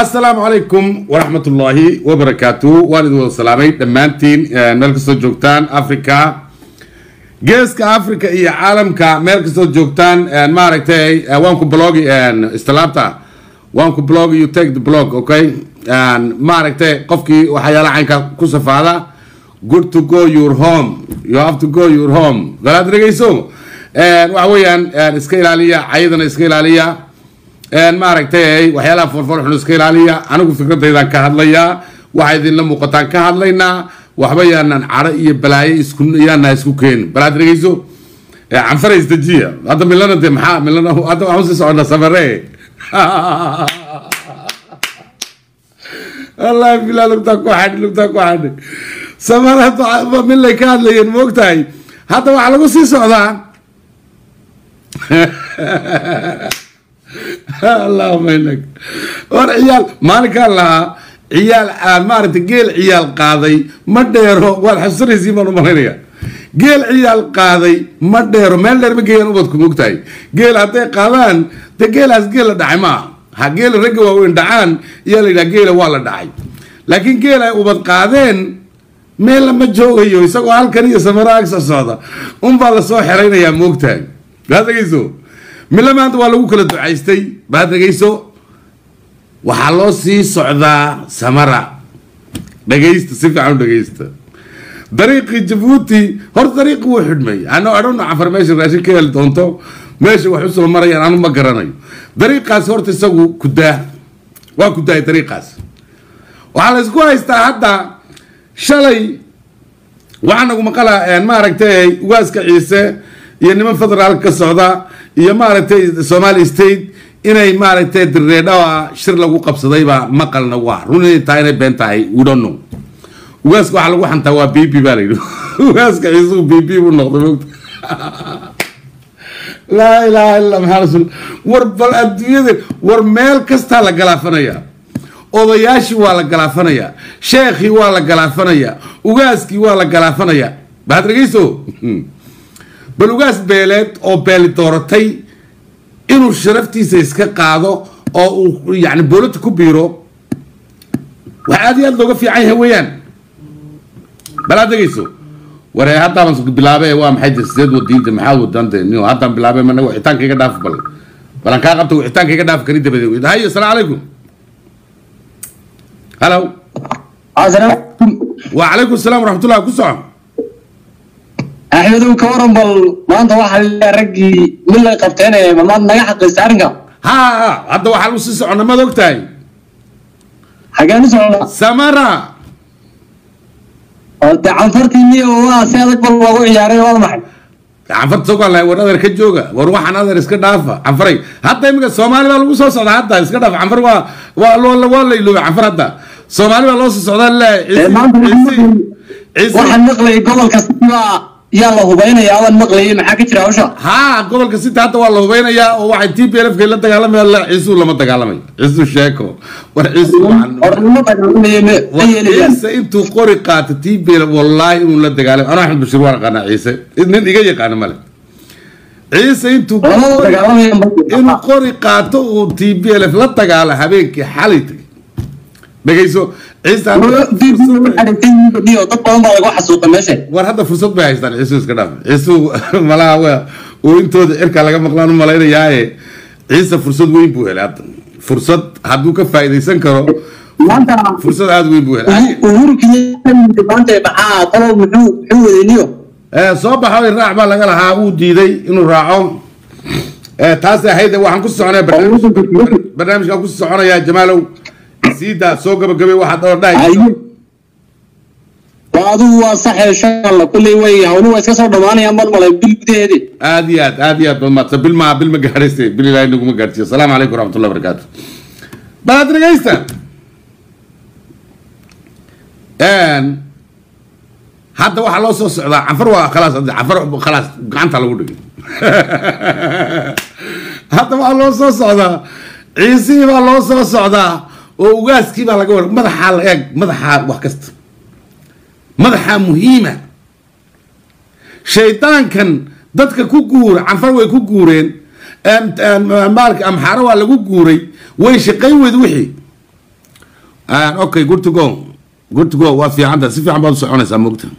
السلام عليكم ورحمة الله وبركاته. والد والسلامين دمانتين ملكسو جوجتان أفريكا جيسك أفريكا إيه عالمك ملكسو جوجتان ماركتي وانكو بلوغي استلابتا وانكو بلوغي you take the blog okay ماركتي قفكي وحيالا عنك كوسف هذا good to go your home you have to go your home غلاد رجيسو وحويا اسكيلالية عيدنا اسكيلالية maaragtay waxyaalaha forforxun iska ilaaliya anigu fikradaydan ka hadlaya waxa idin muuqataan ka hadlaynaa waxba yaanan caro iyo balaayo isku yaana isku keen balaad dhageyso canfar istajiya hadda milana de maxaa milana hadda waxaan sii soconnaa samare allah bilaa lugta ku xadhi samara milay ka hadlayeen moogtahay hadda waxa lagu sii socdaa اللهم انك ورعيال مالك الله عيال مارت قيل عيال قاضي ما ديرو والحسري زيمان ومهنيا قيل عيال قاضي ما ديرو ما دير بقيل وبدكم وقتاي قيل هاتي قاضان تقيل هاس قيل دعما ها قيل رقوا وين دعان يلي لا قيل ولا دعي لكن قيل وبد قاضين ميل لما جوغيو يسقوا هالكنيه سمراك صعده بالله سو خرينا يا موقتاي هذا يسو من لما أنت والله كل دعيستي بعد رجيسو وحلوسي صعدا سمرة رجيست سيف عن رجيست طريق جيبوتي هو طريق واحد مي أنا أرونا عفر ماشي راشي كيل دونتو ماشي وحسوا مرة يعني أنا ما قرناي طريق قاس هو تسوي كده وكده طريق قاس وعلى أسبوع استعدى شلي وأنا ومقالة يعني ما ركتي واسك عيسى يعني من فترة على الكسودة iyo maaragtay Somali state inay maaragtay direedawa shir lagu qabsaday ba maqalna waa runii taayna been tahay we don't know waaska waxa lagu xantaa waa bb baa leeyahay waaska isu bb uu noqday la ilaha illa muhammad war bal adduunyada war meel kasta la galaafanaya odayaashii waa la galaafanaya sheekhi waa la galaafanaya ugaaski waa la galaafanaya baad ragayso بلوغاس بيلت أو بيلت دورتي إنه شرفتي سيسكقاضو أو يعني بولت كبيرو وهذه اللغة في عين هويان بلا دقيسو ورا حتى من بلابه هو محيد السيد والدين محاول دانت إنه حتى بلابه من وحيتان كي قداف بلا كاغبت وحيتان كي قداف كريد بدو هاي السلام عليكم هلو السلام وعليكم السلام ورحمة الله وبركاته أحمد كورن بل ما أنت واحد رجي من اللي قبتينه ما نجح قصارنك ها هذا واحد وسيس أنا ما دكتاي حاجة نسمع سمرة أنت عنفرت إني هو سيادك بالواقع ياري والله ما حد عنفرت سوق الله ورا ذا كجوجا وروح أنا ذا رزق دافع عنفري حتى يمكن الصومالي والله سوى صعد حتى رزق دافع عنفر والله يلو عنفر هذا الصومالي والله صعد الله واحد نقلي قبل كسبة يلا هبينا يا أول مقلي ما حكيت راوشة ها قبل كسيت حتى والله هبينا يا واحد تي بي ألف كلا تكلم يلا عيسو لما تكلمي عيسو شاكو وعيسو عيسى انتو قرقات تي بي والله ولا تكلم أنا أحمد بشير وانا قناة عيسى إذن إيجي قناة مالك عيسى انتو إنو قرقات تي بي ألف لا تكلم حبيبك حالتك بقيسو عيسى war hadda fursad bay haystaan ciisu iska dhaaf ciisu malaha waa oo intooda cirka laga maqlaan u maleynayaaye ciise fursad weyn buu helay hadda fursad hadduu ka faa'iidaysan karo fursad aad weyn buu helay soo baxay raac baa laga lahaa uu diiday inuu raaco taas ahayd waxaan ku soconaa barnaamijkan ku soconayaa jamaalow سيدا سوق بقبي واحد أو داي وهذا صح إن شاء الله كل يوم هونو أساسا ضمانة يعمل ولا بالبداية آديات بالمجارسة بالله إنكم مجارسة السلام عليكم ورحمة الله وبركاته بعد رجعنا حتى واحد لو صوص عفر خلاص عفر خلاص قعنت على ودك حتى واحد لو صوص عيسى والله صوص وواسكي بقى لقول مدحها مدحها وحكست مدحها مهمة شيطان كان ضدك كوكور عن فروي كوكورين مالك أم حارة ولا كوكوري ويش قيود وحي اوكي قلت جو وافي عندها سيفي عم بوصل انا ساموقتها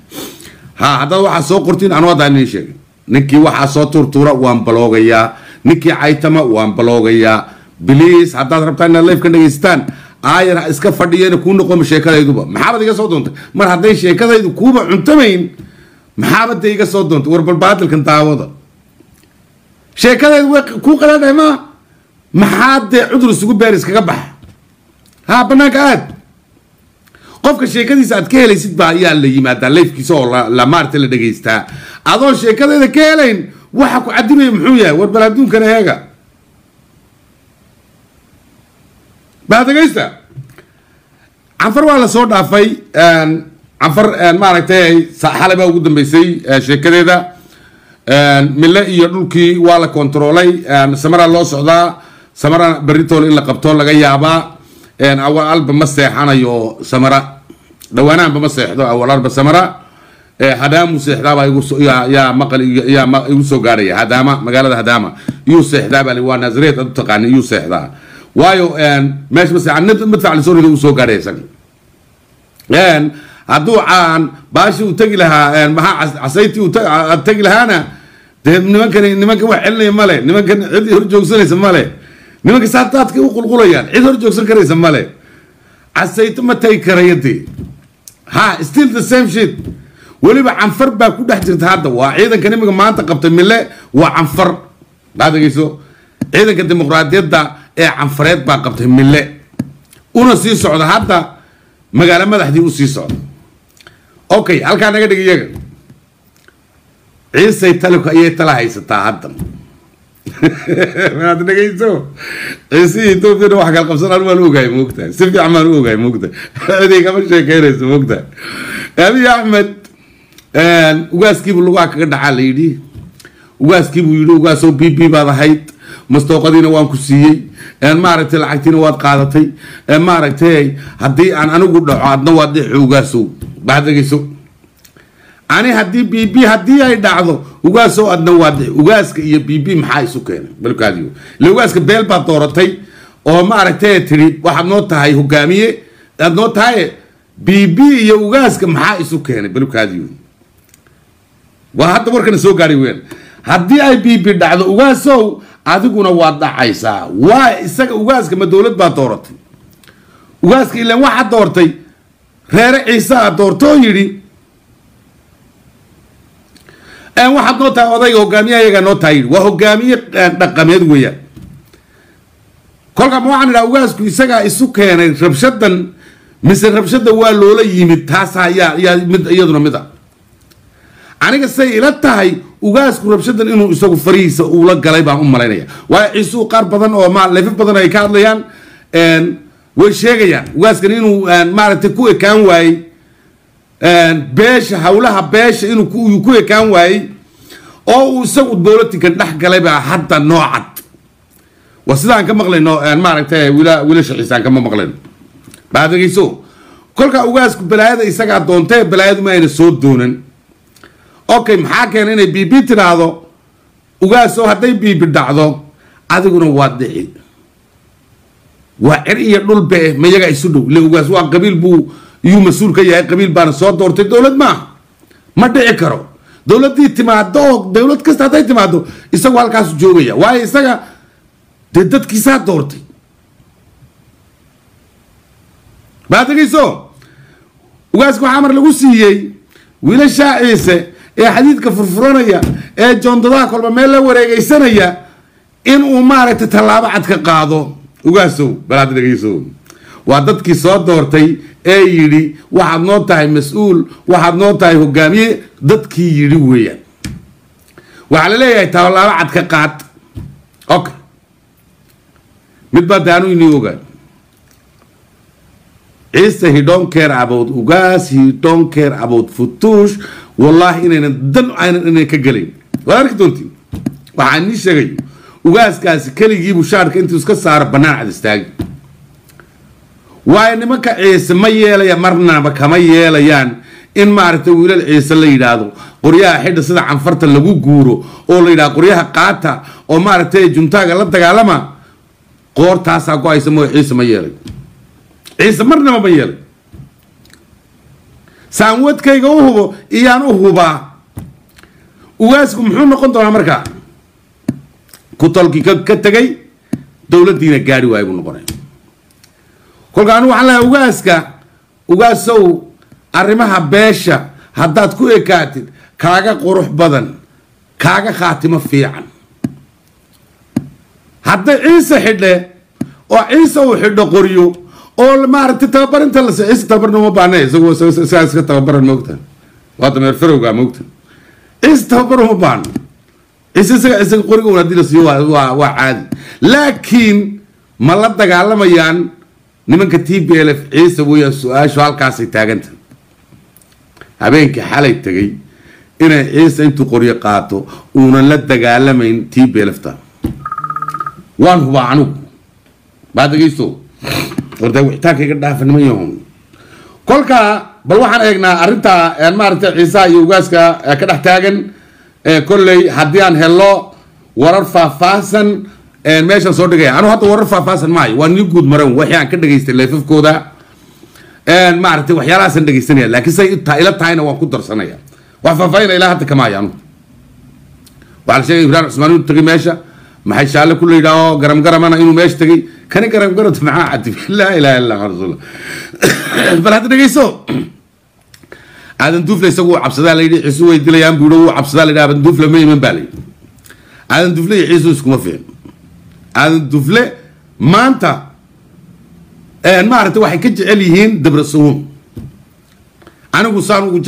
ها هذا waxa soo qortiin aan wada inii sheeg ninkii waxa soo turtura waan baloogayaa ninkii aytama waan baloogayaa please haddaad rabtaan in live ka dhageystaan aayar iska fadhiyeen ku noqon sheekadayduba maxaabad iga soo doontay mar hadday sheekadaydu kuuba cuntamayn maxaabad iga soo doontay war balbaadilkan daawada sheekadaydu way ku qaladay ma maxaad cudur isugu beeris kaga bax ha banaanka aad qofka sheekadiisa aad ka helaysid baa ayaa la yimaada leefkiisa oo la maarta la dhageystaa adoon sheekadeeda ka helayn waxa ku cadinaya muxuu yahay war bal adduunkana heega baa dhageysta anfar waa la soo dhaafay anfar maaragtay xalaba ugu dambeysay sheekadeeda mille iyo dhulkii waa la kontroolay samara loo socdaa samara baritool in la qabto laga yaabaa awal alba ma seexanayo samara dhawaanaanba ma seexdo awal alba samara hadaamu seexdaabaa yaa maqal yaa igu soo gaaraya hadaama magaalada hadaama yuu seexdaabaa waa nazareed ad u taqaani yuu seexdaa waayo meesha maseexan madfac la soo rido uu soo gaaraya isaga hadduu caan baashi uu tegi lahaa maxaa casayti uu tegi lahaana dee nimankan wax celinaya male nimankan cid hor joogsanaysa male nimanka saataadka u qulqulayaan cid hor joogsan karaysa male casayto ma tagi karayadii ha still the same shit weliba canfar baa ku dhex jirta hadda waa ciidanka nimanka maanta qabtay mille waa canfar baad dhegeyso ciidanka dimuqraadiyadda ee canfareed baa qabtay mille una sii socda hadda magaalo madaxdii u sii socda okay halkaa naga dhig iyaga ciisay talibka ayay tala haysataa hadda ما تنقيتو عيسي تو فينا واحد قال قبصنا ما نوقع موقته سيفي عمال نوقع موقته هذه كمان شيء كيرس موقته أبي أحمد وقاس كيبو لقاك كده حاليدي وقاس كيبو يلو وقاسو بي بعد هيت مستوقدين وان كسيي ما عرفت العكتين واد قادتي ما عرفت هدي أنا أقول عادنا وادي وقاسو بعد كيسو أنا هدي بي هدي أي دعوة وقاسو أدنى وادي وقاسك يا بي محاي سكين بالكاديو لو قاسك بيل بطورتي أو ما عرفتي تري واحد نوت هاي هجامية نوت هاي بي يا وقاسك محاي سكين بالكاديو وهذا وركن سو قاري وين هدي أي بي دعوة وقاسو أديكونا واد عيسى وإسك وقاسك ما دولت بطورتي وقاسك إلا واحد دورتي غير عيسى دورتو يري waxaad noo tahay odayga hogaamiyaha iyaga noo tahay waa hogaamiye dhaqameed weeyaan kolka ma waxaan idhaha ugaasku isagaa isu keenay rabshadan mise rabshada waa loola yimid taas yaa mid iyaduna mid a aniga say ila tahay ugaasku rabshadan inuu isagu farihiisa uula galay baan u malaynaya waayo ciisuu qaar badan oo leefaf badan ay ka hadlayaan way sheegayaan ugaaskan inuu maaragtay ku ekaan waayey beesha hawlaha beesha inuu ku ekaan waayey oo uu isagu dowladkan dhex galay baa hadda noocad waa sidaan ka maqlayno maaragtay wiilasha ciisaan kama maqlayno baad dhegeyso kolka ugaasku balaayada isagaa doontay balaayadu ma ayna soo doonan okay maxaa keenay inay bibi tiraahdo ugaasoo hadday bibi dhacdo adiguna waad dhici waa cir iyo dhulbe ma yaga isu dhow le ugaas waa qabiil buu يو مسؤول كي قبيل بان صوت دورت الدولة ما دعي كرو دولة دي تمادو دولة كسر هذا تمادو يسوي هالكاس جوجيا واي يسوي تدت كيسات دورتي بعد كيسو وقاسكو عمر لقوسيي ولا شاعيسة حديث كفرفرانيا جون ضاق ولا ميلا وريجي سنيا إن أمارة تطلع بعد كقاضو وقاسو بعد كيسو وعدت كيسات دورتي يري واحد نوت تاعي مسؤول واحد نوت تاعي هجامي ضدك يري ويا وعلى ليه تطلع بعد كقاط اوكي متبدانو ينيوغا عيسى he don't care about ugas he don't care about futush والله إننا دن إننا كجلين وأنا كدونتي وعني شيء ugas كاس كل يجيبوا شارك أنت وسكت صار بناء على استاج وإن ما كعيسى ما يلا مرنا بكما يلا يان إن ما عرفت ولا العيسى اللي يدادو قريها حد صدق عن فرت اللي جورو أو اللي يدا قريها قاتا أو ما عرفت جنتاج الله تجعلما قور تاسع كويس مو عيسى ما يلا ciise marnaba ma yeelay saan wadkayga u hubo iyaan u hubaa ugaasku muxuu noqon doonaa markaa ku tolkii ka tegay dowladdiina gaari waayo buu noqonaya kolka anigu waxaan leeyahay ugaasow arrimaha beesha haddaad ku ekaatid kaaga qurux badan kaaga khaatimo fiican hadday ciise xidhe oo ciise uu xidho qoryo oo maaragtay tababarinta la ciise tababarna uma baahna isagoo iska tababaran moogta waa dameer farowga moogta ciise tababar uma baahna ciise isaga qoriga un haddii la siiyo waa caadi laakiin ma la dagaalamayaan nimanka TPLF ciise weeyaan su-aashu halkaasay taaganta habeenkii xalay tegay inay ciise intuu qoryo qaato uunan la dagaalamayn TPLF-ta waan hubaa anugu baad dhegeysto horta wixitaankayga dhaafa niman yahoon kolkaa bal waxaan eegnaa arrinta maaragtay ciise iyo ugaaska ka dhex taagan kolley haddii aan helo warar faahfaahsan meeshaan soo dhigaya anu hadda warar faahfaahsan maayo waa nii guud maran waxii aan ka dhageystay leefafkooda maaragtay waxyaalahaasaan dhegeysanaya laakiin say ila tahayna waan ku darsanaya wax faahfaahina ilaa hadda kamaayo anu waxaa la sheegay ibraahim cusmaan inuu tagay meesha maxay shaale ku leeyahay garamgaramana inuu meesha tagay kani garamgarad maxaa cadib laa ilaaha illa allah rasuul bal hadda dhegeyso aadan duufle isagu cabsadaa la yidhi ciise way dilayaan buuro uu cabsadaa la yidhi aadan duufle ma iman baa la yidhi aadan duufle iyo ciise iskuma fiicin aadan duufle maanta maaragtay waxay ka jecel yihiin dabrasuun anigu saan uga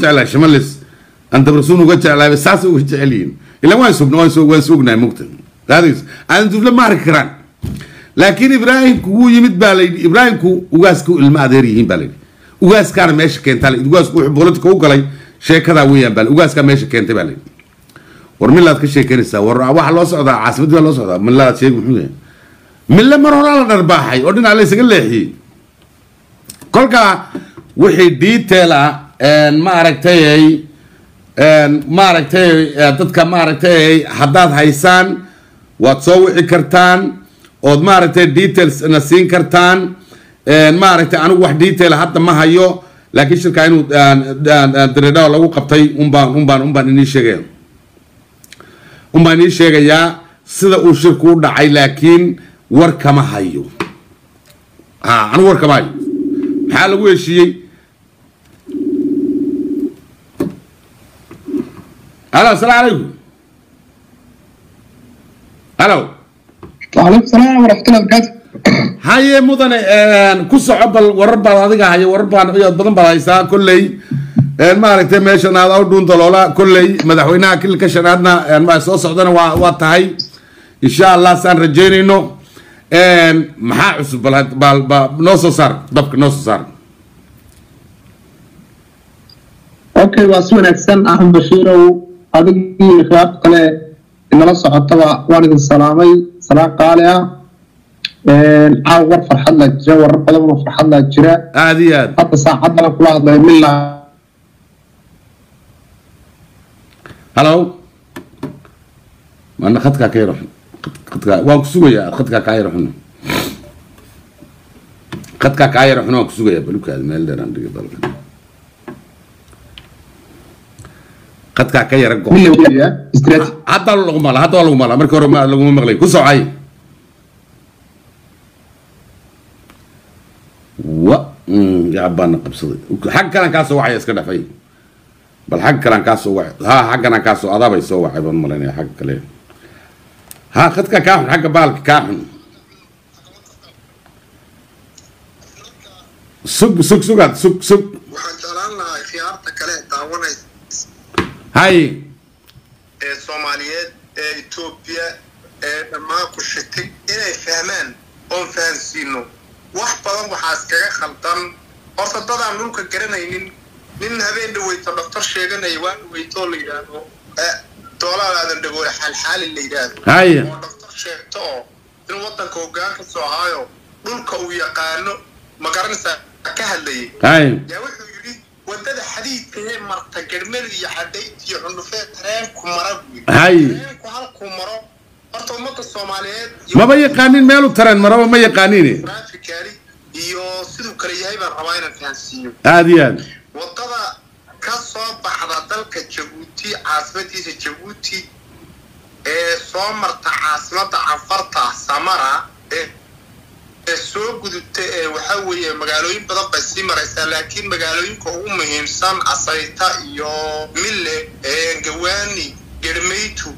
jeclahay shamalis aan dabrasuun uga jeclahay saasay uga jecel yihiin ilaa waan sugnahay mugta aadan duufle ma arki karaan laakiin ibraahimku wuu yimid baa la yidhi ibraahimku ugaasku ilma adeer yihiin baa la yidhi ugaaskaana meesha keentaa la yidhi ugaasku wuxuu bolotika u galay sheekadaa weeyaan baa ugaaskaa meesha keentay baa la yidhi war millaad ka sheekanaysaa war waxa loo socdaa caasimadii baa loo socdaa millaad sheegi muxuu yahay mille mar horaa la dharbaaxay oo dhinaca la isaga leexiyey kolkaa wixii detail ah maaragtay dadka maaragtay haddaad haysaan waad soo wici kartaan ood maaragtay details na siin kartaan maaragtay anigu wax detail hadda ma hayo laakiin shirka inuu diridhaw lagu qabtay unbaan inii sheegayaa sida uu shirku u dhacay laakiin war kama hayo anigu war kama hayo maxaa lagu heshiiyey alo asalaamu calaykum alo وعليكم السلام ورحمة الله وبركاته. هاي مدن كسر بل وربا هذيك هاي وربا بدن بلايسا كلي ما ركت ماشان هذا ودون طلولا كلي مدحوينا كل كشرادنا ما صوص عندنا واتهاي إن شاء الله سان رجينا إنه محاعس بل نص صار دبك نص صار. أوكي واسمنا السن أهم بشيرو هذه خلاف كله إن الله سبحانه وتعالى وارد السلامي سلام قالها عاور فرح الله جرا ورب الله فرح الله جرا هذه حتى ساعدنا كل واحد من الله. هلو ما أنا خدك كيروح خدك واقصويا خدك كايروح خدك كايروح واقصويا بلوك هذا ما يلدر عندك بالك خدك كايروح حتى لو مالا مركور ما لو مغلي كوسو عاي يا عبان قبصدي حق كان كاسو وعي اسكنا في بل حق كان كاسو وعي ها حق انا كاسو اضابا يسو وعي بن ملاني حق كلي ها خدك كاحن حق بالك كاحن سوق waxaan jeclaan lahaa khiyaarta kale daawanay هاي Soomaaliyeed ee Ethiopia ee dhammaan ku shitay inay fahmaan oo fahansiino wax badan waxa iskaga khaldan horta dadaan dhulka garanaynin nin habeen dhaweyto doctor sheeganay waan weyto la yiraahdo doolaadan dhagool xal la yiraahdo هاي oo doctor sheegto in wadanka hoggaan ka soo haayo dhulka uu yaqaano ma garanaysaa ka hadlayay هاي yaa wuxuu yiri wadada xadiidka ee marta garmel iyo xadeyd iyo cunufeed tareenku mara هاي tareenku halku maro horta ummadda Soomaaliyeed ما بيقانين ماله ترى مرة ما يقانيني trafikari iyo sidoo kale yahay baan rabaa inaan fahansiiyo aadiyaan wadada ka soo baxda dalka Djibouti caasimadiisa Djibouti ee soo marta caasimada Anfarta Samara ee soo gudubta waxa weeye magaalooyin badan bay sii maraysaa laakiin magaalooyinka ugu muhiimsan Asayta iyo Mille Gawaani Germeytu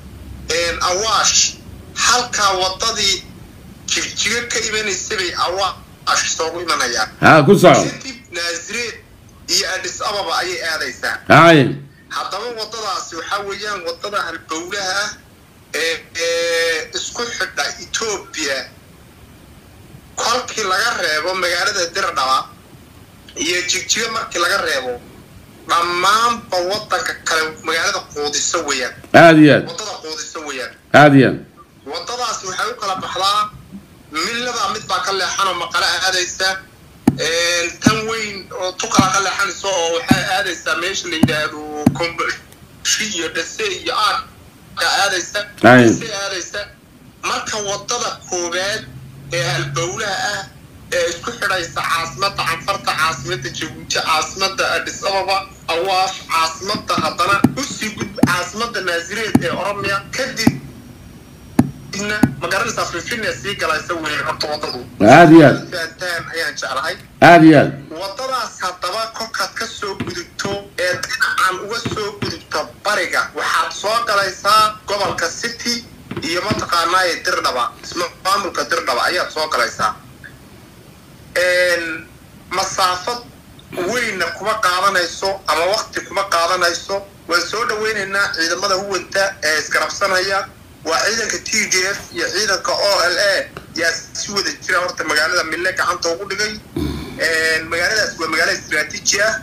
Awaash halka wadadii jigjiga ka imanaysa bay Awaash soo imanayaan ku soo Naazreed iyo Addis Ababa ay aadaysaa haddaba wadadaasi waxa weeyaan wadada halbowlaha isku xidha Ethiopia kolkii laga reebo magaalada Dirdaba iyo jigjiga markii laga reebo dhammaan wadanka kale magaalada Qoodiso weeyaan wadada Qoodiso weeyaan wadadaasi waxay u kala baxdaa millada mid baa ka leexan oo maqala aadaysa tan weyn oo tukala ka leexanayso oo waxay aadaysaa meesha la yiraahdo Kombolshiyo Dhase iyo Aad ka aadaysa marka wadada koobaad ee halbowlaha ee isku xidhaysa caasimada Anfarta caasimada Djibouti caasimada Addis Ababa Awaash caasimada haddana usii gudub caasimada Naazreed ee Oromia kadib magaranaysa Fiifina sii galaysa weyn horta wadadu aadiyaan ayaan jeclahay wadadaas haddaba kolkaad ka soo gudubto ee dhinacan uga soo gudubto bariga waxaad soo galaysaa gobolka City iyo mataqaanaa Dirdaba maamulka Dirdaba ayaad soo galaysaa masaafad weyna kuma qaadanayso ama waqti kuma qaadanayso waan soo dhaweynaynaa ciidamada huwanta ee isgarabsanaya waa ciidanka TDF iyo ciidanka OLA yaa si wada jira horta magaalada Mille gacanta ugu dhigay magaaladaas waa magaalo istiraatiiji ah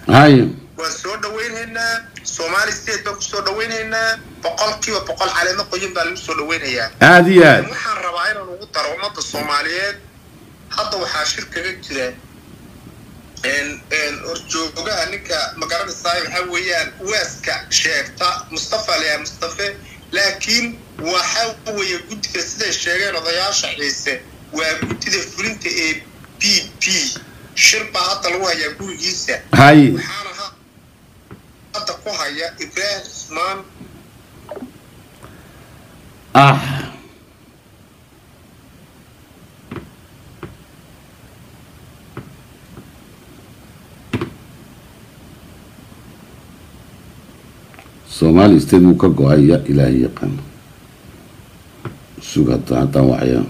waan soo dhaweynaynaa Somali State baan ku soo dhaweynaynaa 100% caleemo qoyan baa lagu soo dhaweynayaa waxaan rabaa inaan ugu daro ummadda Soomaaliyeed hadda waxaa shirkaga jira orjoogaha ninka magaranaysa waxa weeyaan waaska sheegta Mustafa laakiin waxa weeye guddiga sida sheegeen odayaasha Ciise waa guddiga fulinta ee PP shirba hadda lagu hayaa gurigiisa waxaana hadda ku haya Ibrahim Usman Somali State mu ka go'ay Ilaahay yaqaan sugata tan waxya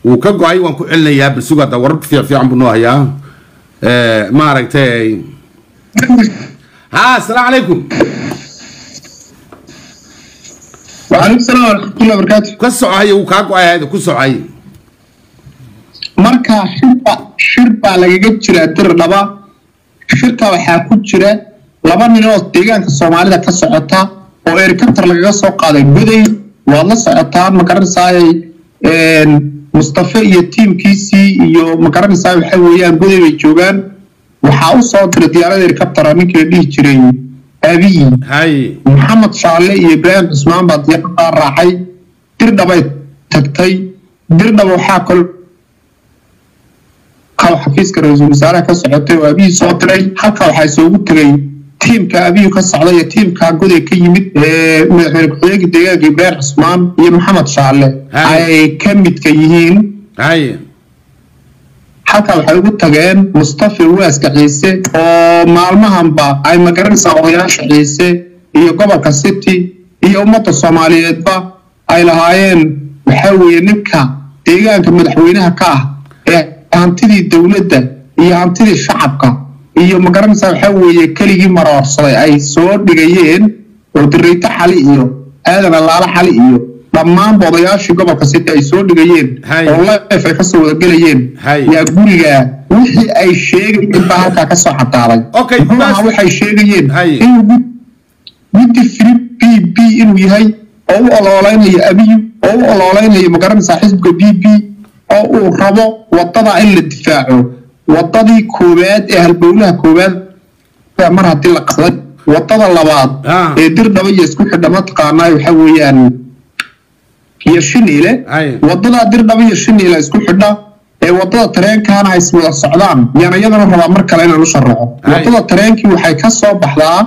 uu ka go'ay waan ku celinayaa sugata wararka fiican buu noo hayaa ما رأيتي السلام عليكم وعليكم السلام ورحمة الله وبركاته كسر هاي وكاكو هاي كسر هاي marka shirba laga jira Dirdaba shirka waxa ku jira laba nin oo deegaanka Soomaalida ka socota oo helicopter laga soo qaaday guday waa la socotaa ma garanaysaa Mustafa iyo teamkiisii iyo magaranaysaa waxa weeyaan guday bay joogaan waxa uu soo diray diyaarad helicopter ninka la dhihi jiray Abiy Maxamed Shaale iyo Ibrahim Usman baa diyaarada raacay Dirdaba tagtay Dirdaba waxa kale xafiiska ra'iisul wasaaraha ka socotay oo Abiy soo diray halka waxa soo ugu tagay teamka Abiy ka socday iyo teamka guday ka yimid madaxweyne ku-xigeenka deegaanka Ibrahim Usman iyo Maxamed Shaale ay ka mid ka yihiin halka waxay ugu tageen Mustafa waaska Ciise oo maalmahanba ay magaranaysaa odayaasha Ciise iyo gobolka City iyo ummadda Soomaaliyeedba ay lahaayeen waxa weeye ninka deegaanka madaxweynaha ka ah ee hantidii dawladda iyo hantidii shacabka iyo magaranaysaa waxa weeye kaligii maroorsaday ay soo dhigayeen oo dirayta xali iyo aadan allaala xali iyo dhammaan odayaashii gobolka City ay soo dhigayeen oo live ay ka soo wada galayeen yaa guriga wixii ay sheegayeen baa halka ka soo xataaday waxay sheegayeen inuu guddi free PP inuu yahay oo u ololeynayo abiyu oo u ololeynayo magaranaysaa xisbiga BP oo uu rabo wadada in la difaaco wadadii koowaad ee halbowlaha koowaad mar haddii la qasday wadada labaad ee Dirdhaba iyo isku xidha mataqaanaa waxa weeyaan iyo Shiniile wadada Dirdhaba iyo Shiniile isku xidha ee wadada tareenkaana ay wada socdaan iyadana rabaa mar kale inaan u sharaxo wadada tareenkii waxay ka soo baxdaa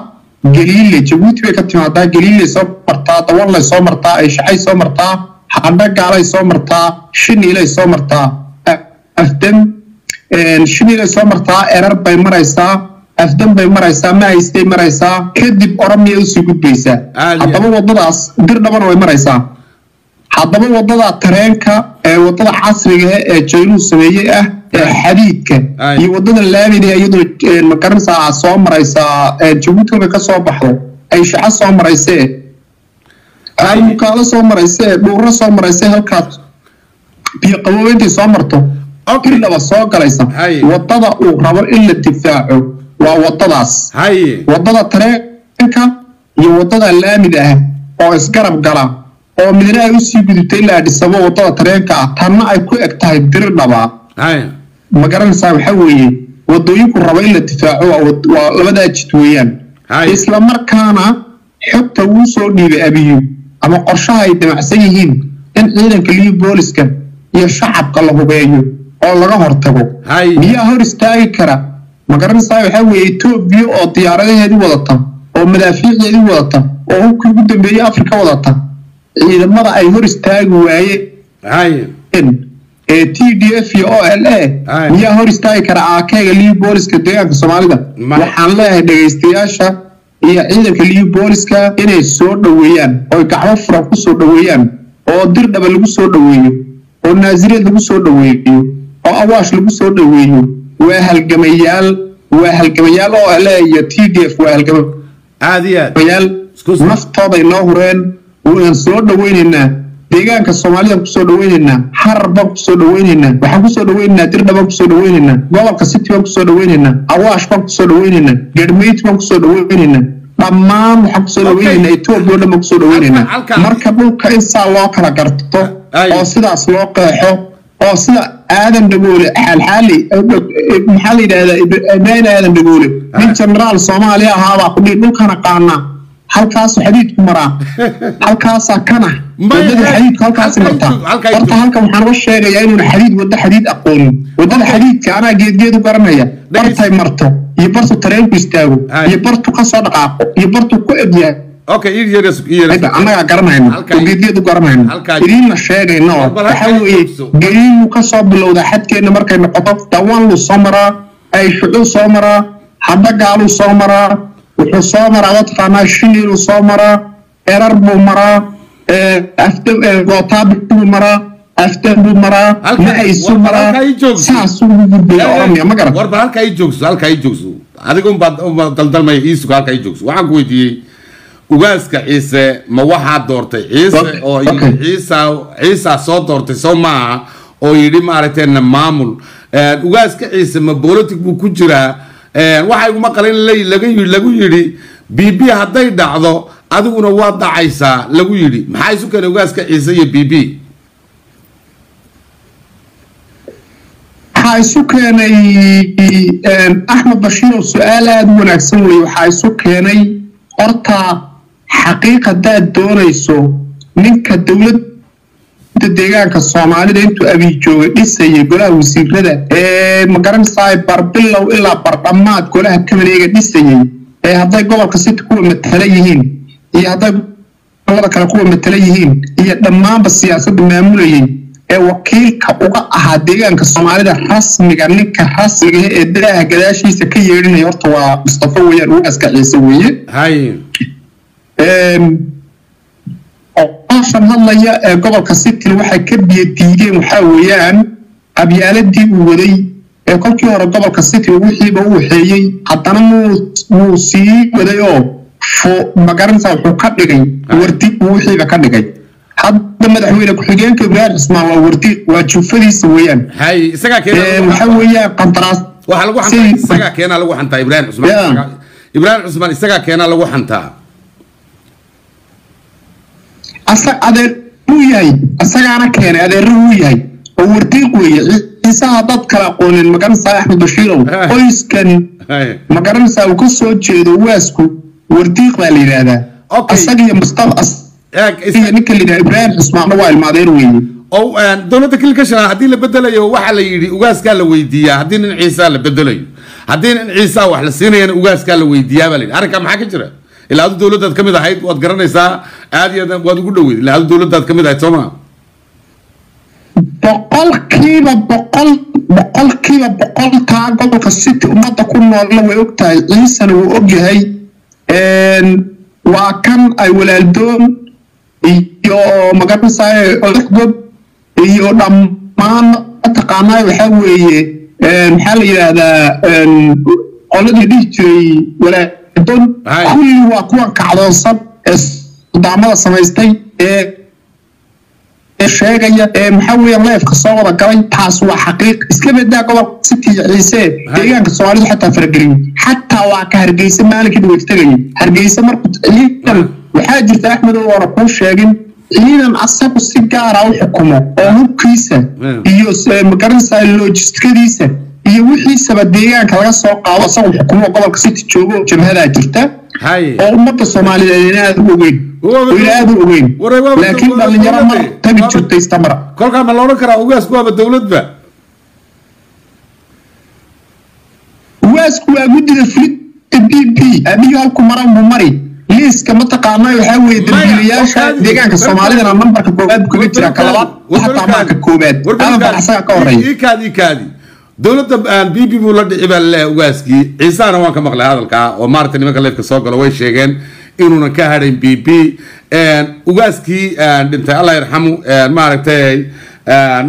Galiile Jabuuti bay ka timaadaa Galiile soo martaa Dawanle soo martaa ay Shaxay soo martaa Hadda Gaalay soo martaa Shiniile soo martaa afdan Shiniile soo martaa erar bay maraysaa afdan bay maraysaa ma haystay maraysaa kadib Oromiya u sii gudbaysaa haddaba wadadaas Dirdhabana way maraysaa haddaba wadada tareenka ee wadada casriga ee Jaynu sameeyay ee xadiidka iyo wadada laamida iyadoo magaranaysaa soo maraysaa Jabuuti ka soo baxdo ay Shaxa soo maraysay ay mukaala soo maraysay dhuura soo maraysay halkaas biyo qaboweyntii soo marto Dirdhaba soo galaysa wadada uu rabo in la difaaco waa wadadaas wadada tareenka iyo wadada laamida oo isgarab gala oo midna ay u sii gudubtay ilaa dhisabo wadada tareenka tanna ay ku eg tahay Dirdhaba ma garanaysaa waxa weeye wadooyinku rabo in la difaaco waa labada jid weeyaan isla markaana xogta uu soo dhiibay abiyu ama qorshaha ay damacsan yihiin in ciidanka liyo booliska iyo shacabka la hubeeyo oo laga hortago miyaa hor istaagi kara ma garanaysaa waxa weeye Itoobiya oo diyaaradaheedii wadata oo madaafiicdeedii wadata oo hubkii ugu dambeeyay Afrika wadata ciidamada ay hor istaagi waayeen TDF iyo OLA miyaa hor istaagi kara aakayga liyo booliska deegaanka Soomaalida waxaan leeyahay dhageystayaasha iyo ciidanka liyo booliska inay soo dhaweeyaan oo gacmo furan ku soo dhaweeyaan oo Dirdhaba lagu soo dhaweeyo oo Naasireed lagu soo dhaweeyo oo Awaash lagu soo dhaweeyo waa halgamayaal OLA iyo TDF waa halgamayaal naftooda inoo hureen waan soo dhaweynaynaa deegaanka Soomaalida ku soo dhaweynaynaa Harba ku soo dhaweynaynaa waxaan ku soo dhaweynaynaa Dirdhaba ku soo dhaweynaynaa gobolka City ku soo dhaweynaynaa Awaash ku soo dhaweynaynaa Garmeyd ku soo dhaweynaynaa dhammaan waxaan ku soo dhaweynaynaa Itoobiya dhammaan ku soo dhaweynaynaa marka dhulka insaa loo kala garto oo sidaas loo qeexo oo sida aadan dhagoole xalxali maxaa la yiraahdaa Ibrahim aadan dhagoole nin generaal Soomaaliya ahaa ku dhig dhulkana qaana halkaas xadiidku maraa halkaas kana wadada xadiidku halkaas martaa horta halkan waxaan uga sheegayaa inuu xadiid aqoonin wadada xadiidka ana geedgeed u garanaya bartay marto iyo bartu tareenku istaago iyo bartu ka soo dhaqaaqo iyo bartu ku edyaa anaga garanayno geedgeed u garanayno idinna sheegayno waxa weeye geeyu ka soo bilowda xadkeena markay noqoto Dawanlu soo maraa ay Shucu soo maraa Hadda Gaalu soo maraa wuxuu soo maraa wadqana Shiniile soo maraa erar buu maraa aftan gootaab buu maraa aftan buu maraa ma ay soo maraa saas uu gudbiyo Oromiya ma garan warba halka ay joogso adigu baad daldalmay iisu halka ay joogso waxaan ku weydiiyay ugaaska Ciise ma waxa doortay Ciise oo Ciise soo doortay Soomaa oo yiri maaragtay maamul ugaaska Ciise ma politic buu ku jiraa waxay uma qalin lagu yiri BB haday dhacdo adiguna waa dhacaysaa lagu yiri maxay isu keenay ugaaska Ciise iyo BB waxaa isu keenay Axmed Bashiir oo su'aal aad u wanaagsan weey waxaa isu keenay horta xaqiiqada doonayso ninka dawladda deegaanka Soomaalida intuu abi joogay dhisay golaha wasiirada ma garanaysaa barbilow ilaa bardhamaad golaha kabareega dhisay hadday gobolka City ku matala yihiin iyo hadday gobolada kale ku matala yihiin iyo dhammaanba siyaasadda maamulayay wakiilka uga ahaa deegaanka Soomaalida rasmiga ninka rasmiga ee daaha gadaashiisa ka yeerinay horta waa Mustafa weeyaan ugaaska Ciise weeye عشان هلا يا قبل كسيت الواحد كبي تيجي محاويان قبيالتي ودي كل كي ورا قبل كسيت وحي بوحي حتى أنا موسي وديو فو مقارن سو حكدقي ورتي وحي بكدقي حتى ما دحوي لك حجين كبير اسمه الله ورتي وتشوفني سويان هاي سجا كنا محاوية قنطراس وحلو حنتا سجا كنا لو حنتا إبراهيم عثمان سجا كنا لو حنتا adeer uu yahay asagaana keenay adeer uu yahay oo wardiiq weeye ciisaha dad kala aqoonin magaranaysaa Axmed Bashiirow qoyskan magaranaysaa uu ka soo jeedo waasku wardiiq baa la yiraahdaa asaga iyo Mustafa iyo ninka la yiraahdo Ibrahim Ismail waa ilmaadeer weeye oo dawladda kilka shaqada hadii la bedelayo waxa la yiri ugaaska la weydiiyaa hadii nin ciisa la bedelayo hadii nin ciisa wax la siinayna ugaaska la weydiiyaa baa la yiri arrinka maxaa ka jira ilaa dawladda kamid ahayd waad garanaysaa aad iyo aad waad ugu dhaweyd ilaa dawladda kamid ahayd Soomaa boqolkiiba taa gobolka city ummadda ku nool way ogtahay ciisana wuu ogyahay waa kan ay walaaldoon iyo magaranaysaa odaxgob iyo dhammaan taqaanaa waxaa weeye maxaa la yidhaahdaa qoladii dhihi jiray walaaldoon kulli waa kuwan kacdoonsan ee sudaamada samaystay sheegaya maxaa weeye leefka soo wada galay taas waa xaqiiq iska bedaa gobolka city ciise deegaanka Soomaalidu xataa faragelin xataa waa ka Hargeysa maalinkii dhow tagay Hargeysa markuu ciidan waxaa jirta Axmed oo wara ku sheegin ciidan asagu si gaar ah u xukumo oo hubkiisa iyo magaranaysaa logistikadiisa iyo wixiisaba deegaanka laga soo qaado asagu xukumo gobolka city joogo jabhada jirta oo ummadda Soomaaliyeed aad u weyn ويلاد وين لكن اللي يرى ما تبي تشوف تستمر كل كلام الله نكره واسكو بالدولة بقى واسكو أقول الفلت بي أبي هالكم مرة ممري ليس كما تقامنا يحاول يدرياش ديجان كالصومالي أنا نمبر كوبات كوبيترا كلامات وحتى معك كوبات أنا بحسها كوري كادي دولة بي ولد إبل واسكي إنسان هو كمقل هذا الكا ومارتني ما كلف كسوق لوي شيئين إنه كهرين بي واسكي أنت الله يرحمه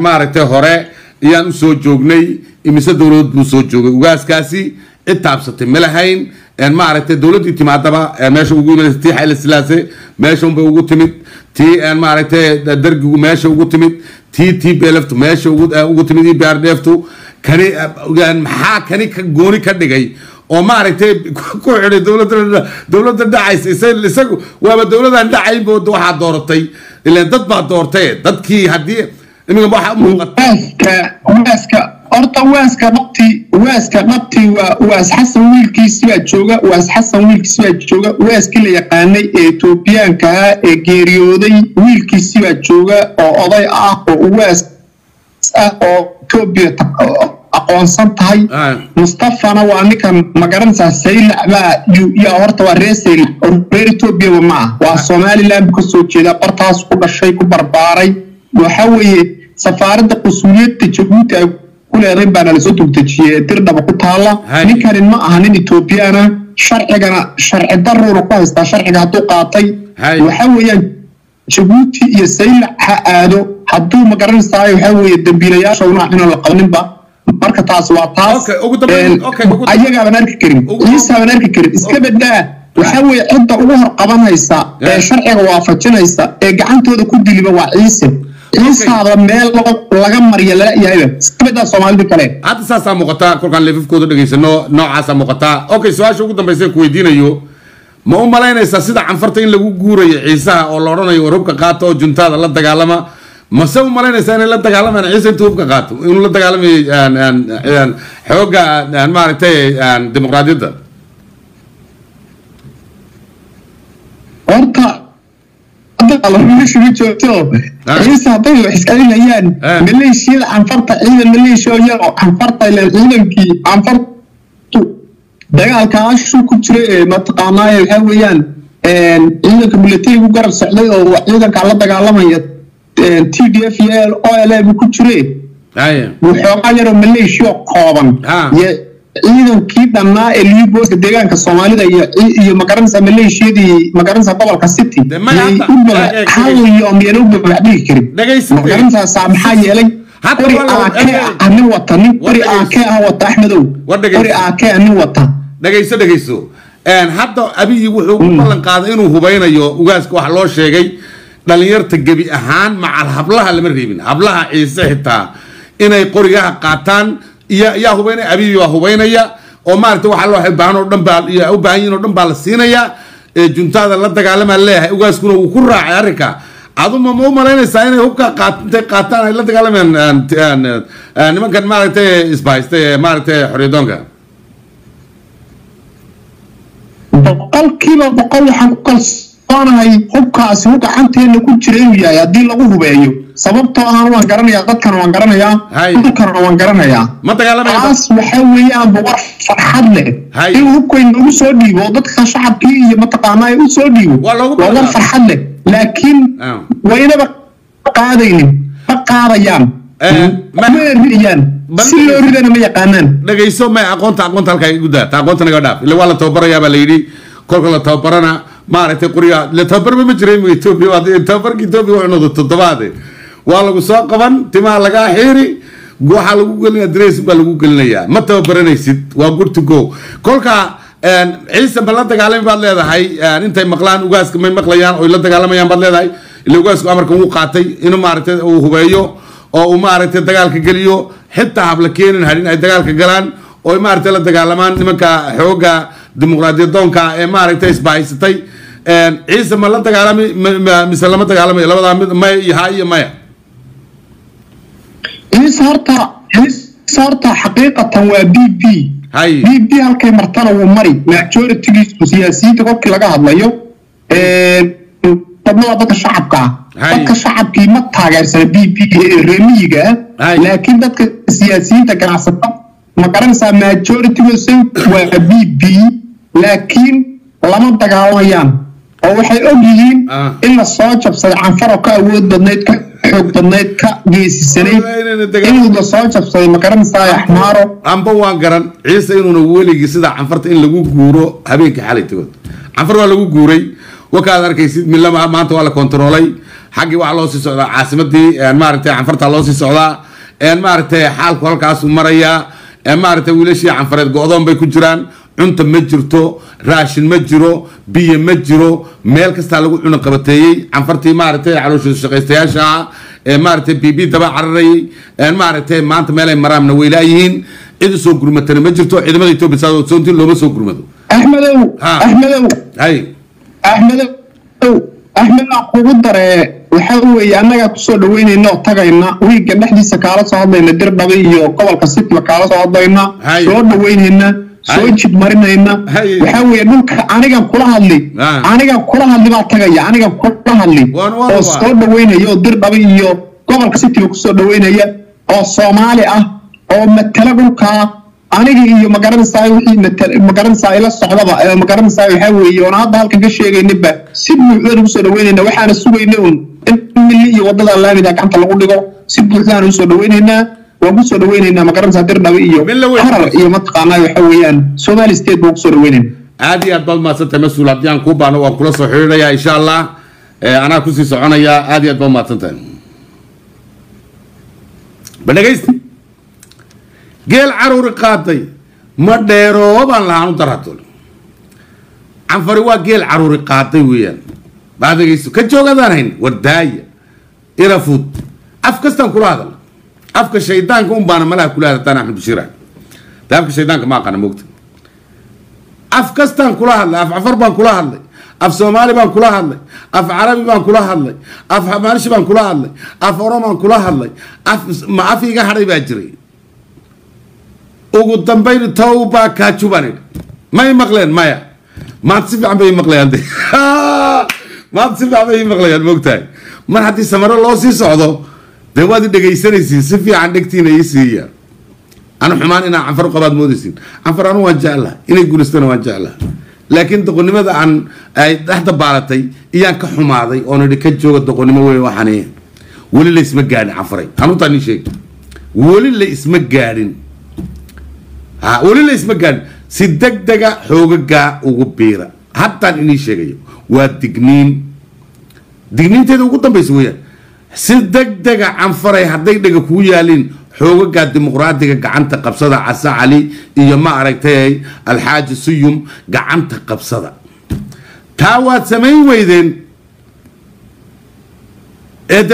ماركته هراء يان سوجوجني إمسا دولة بسوجوج واسكاسي التابسة ملهين ماركته دولة اجتماع تبع ماشي وجود استيحاء السلاسة ماشي وجود تمت تي ماركته درج ماشي وجود تمت تي بلفت ماشي وجود تمت بياردفتو كني يعني محا كني كجوني كدقي oo maaragtay ku xidhay dawladda dhacaysa isagu waaba dawladda dhacay boo waxa dooratay ilaa dad baa doortay dadkii hadii imiga waxa waaska horta waaska nabti waas xasan wiilkiisa jooga waaskii la yaqaanay ee Etoobiyaanka ee geeriyooday wiilkiisa jooga oo oday ah oo waas oo Ethiopia aqoonsan tahay Mustafana waa ninkan magaranaysaa Saylac baa iyo horta waa reesay oo Ethiopia ma waa Somaliland ku soo jeeda bartaas ku dhashay ku barbaaray waxa weeye safaaradda qusuliyadda Djibouti ay ku leedahay baan la soo tugtay dirdaba ku taala ninkan ma aha nin Ethiopiana sharci darro ku haysta sharciga haduu qaatay waxa weeyaan Djibouti iyo Saylac ha aado haduu magaranaysaa waxa weeye dambiilayaasha una la qabaninba marka taas waa taas ayaga aan arki karin iska badaa waxa weeye cidda ugu hor qabanaysa ee sharciga waafajinaysa ee gacantooda ku diliba waa ciisaada meel laga mariyo la yahay iska badaa Soomaalida kale hadda saasa muuqata kolkan leefkooda dhageysano noocaas muuqata su'aasha ugu dambeysay ku weydiinayo ma u malaynaysaa sida canfarta in lagu guurayo ciisaha oo la oranayo warubka qaato oo juntada la dagaalama ما سووا مرينا سنة لا تقالم أنا عيسى أنتوا بقاطو إنه لا تقالم يعني حوجة يعني ما عرفتي يعني ديمقراطية ده. أرتا الله مش بيجوا عيسى طيب إسرائيل يعني مليشيا عن فرط عيد مليشيا عن فرط إلى العلم كي عن فرط دقال كاشو كتير ما تقامنا الحويان عيدك بلتي وقرر سعلي وعيدك على تقالم هي TDF OLA بكتير وحوجة يرو مليشيا قابن ciidankii dhanaa ee liibooska deegaanka Soomaalida iyo magaranaysa maleeshiyada dii magaranaysa gobolka city hal yoom yaro bacdii karin magaranaysa saamaxa yeelay ani watani bari wata Axmedow bari ani wata dhageyso hadda abiyi wuxuu u ballan qaaday inuu hubeynayo ugaaska wax loo sheegay dhalinyarta gabi ahaan macal hablaha lama reebin hablaha ciise xitaa inay qorigaha qaataan يا هوبينا أبي يا هوبينا يا وما أنت واحد الله بانو دنبال يا أو باين دنبال الصينية جنتا هذا لا تقال ما الله وجالس كنا وكرة عركة adu ma u malaynaysaa inay hubka qaataan ay la dagaalamayaan nimankan maaragtay isbahaystay maaragtay xorriyadoonka boqolkiiba boqol waxaan ku kalsoonahay hubkaasi uu gacanteena ku jira inuu yahay haddii lagu hubeeyo sababtoo ah waan garanayaa dadkan waan garanayaa dadkan waan garanayaa ma dagaalamaya taas waxa weeyaan war farxad leh in hubkayna ugu soo dhiibo dadka shacabkii iyo mataqaanaa u soo dhiibo waa war farxad leh laakiin waynaba qaadaynin ma qaadayaan ma ridayaan si loo ridana ma yaqaanaan dhagayso ma aqoonta halkaa igu daa aqoonta naga dhaaf ila waa la tababarayaa baa la yidhi kolka la tababarana maaragtay qoriya la tababarba ma jiray Ethiopia tababarka Ethiopia wuxuu noqday toddobaade waa lagu soo qaban timaa laga xiiri waxa lagu gelinayaa dress baa lagu gelinayaa ma tababaranaysid waa good to go kolka ciise ma la dagaalamay baad leedahay intay maqlaan ugaaska may maqlayaan oo la dagaalamayaan baad leedahay ila ugaasku amarka uu qaatay inuu maaragtay uu hubeeyo oo uu maaragtay dagaalka geliyo xitaa habla keenin hadin ay dagaalka galaan oo maaragtay la dagaalamaan nimanka xooga dimuqraadiyadoonka ee maaragtay isbahaysatay ciise ma la dagaalamay mise lama dagaalamay labada mid may iyo maya صارت حقيقة وBP BP halkay martana wuu mari majority-giisu siyaasiyiinta qofkii laga hadlayo dadka shacabka dadka shacabkii ma taageersana BP reemiyiga laakiin dadka siyaasiyiinta ganacsatada ma garanaysaa majority-giisu waa BP laakiin lama dagaalamayaan oo waxay og yihiin in la soo jabsaday canfaro ka awood badnayd ka xoog badnayd ka geesisanay inuu la soo jabsaday ma garanaysaa axmaaro amba waan garan ciise inuuna weligii sida canfarta in lagu guuro habeenkii xalay tagood canfar waa lagu guuray wakaad arkaysid milama maanta waa la kontroolay xaggii waxaa loo sii socdaa caasimadii maaragtay canfarta loo sii socdaa maaragtay xaalku halkaas u marayaa maaragtay wiilashii canfareed go-doon bay ku jiraan cunta ma jirto raashin ma jiro biyo ma jiro meel kastaa lagu cuno qabateeyey canfartii maaragtay caloosha shaqaystayaasha maaragtay BB daba cararayay maaragtay maanta meel ay maraamna weylaayihiin cid soo gurmatana ma jirto ciidamada Itoobiya soontiin looma soo gurmado axmed ugu dare waxa weeye annaga ku soo dhaweynayna oo tagayna wiiga dhexdiisa kaala soo hadlayna Dirdhabe iyo gobolka City kaala soo hadlayna soo dhaweynayna soo jid marinayna waxa weeye dhulka aniga kula hadlay baa tagaya aniga kula hadlay oo soo dhaweynayo Dirdhabe iyo gobolka City ku soo dhaweynaya oo Soomaali ah oo matala dhulka aniga iyo magaranaysaa wixii magaranaysaa ila socdaba magaranaysaa waxa weeye oo hadda halka ka sheegaynaba si buuxda u soo dhaweynayna waxaana sugaynaa in milli iyo wadada laamida gacanta lagu dhigo si buuxda u soo dhaweynayna waan soo dhaweynayna magaranaysaa Dirdhabe iyo harar iyo mataqaanaa waxa weeyaan Somali State buu soo dhaweynayna aadi aad bal ma santa mas'uul hadiyaan ku baano waan kula soo xiriiraya insha Allah ana ku sii soconaya aadi aad bal ma santa banagaysti geel caruur qaatay ma dheero baan lahaanu daraatol canfari waa geel caruur qaatay weeyaan baadagaysto ka joogadaan wardaaya irafud af kastan kula hadal afka shaydaanka baana malaha kula hadaltaan Axmed Bashiir afka shaydaanka ma aqana moogta af kastan kula hadlay af afar baan kula hadlay af Soomaali baan kula hadlay af Carabi baan kula hadlay af Xamaarshi baan kula hadlay af Oromo baan kula hadlay af ma afiga haray baa jiray ugu dambayn tawba ka jubani may maqleen maya ma si fiican bay maqleen ma si fiican bay maqleen moogtahay mar hadii samaro loo sii socdo de waad dhageysanaysiin si fiican dhagtiina ii siiya ana xumaan ina canfar qabaad moodaysiin canfar anu waan jeclaa inay guuleystana waan jeclaa laakiin doqonnimada aan ay dhaxda baalatay iyaan ka xumaaday oo nidhi ka jooga doqonnimo weey waxani wali la isma gaadhin canfaray anu tani sheeg wali la isma gaadhin wali la isma gaadhin si degdega xoogaga ugu biira hatta inii sheegayo waa digniinteeda ugu dambaysa weeyaan si degdega canfaray hadday dhaga ku yaalin xoogaga dimuqraadiga gacanta qabsada Casa Ali iyo ma aragtay Alxaaji Suyum gacanta qabsada taa waad samayn weydeen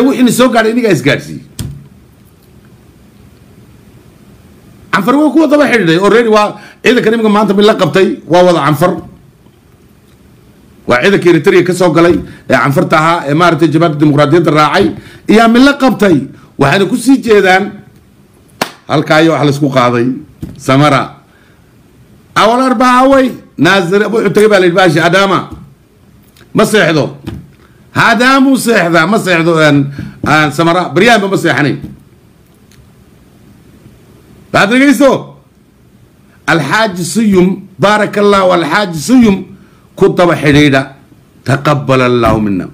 wixii soo gaaray iniga isgaarsi canfar waa kuwa daba xidhiidhay already waa ciidanka nimanka maanta mid la qabtay waa wada canfar وعيدا كيرتريا كسو قلي عن فرتها إمارة جبهة الديمقراطية الراعي يا من لقبتي وحنا كسي جيدان هالكايو على سوق قاضي سمرة أول 4 وي نازل أبو حتيبة للباشا أداما ما صيحدو هذا مو صيح ذا ما صيحدو أن سمرة بريان ما صيحني بعد رجيسو الحاج سيوم بارك الله والحاج سيوم كنت بحريرة تقبل الله منا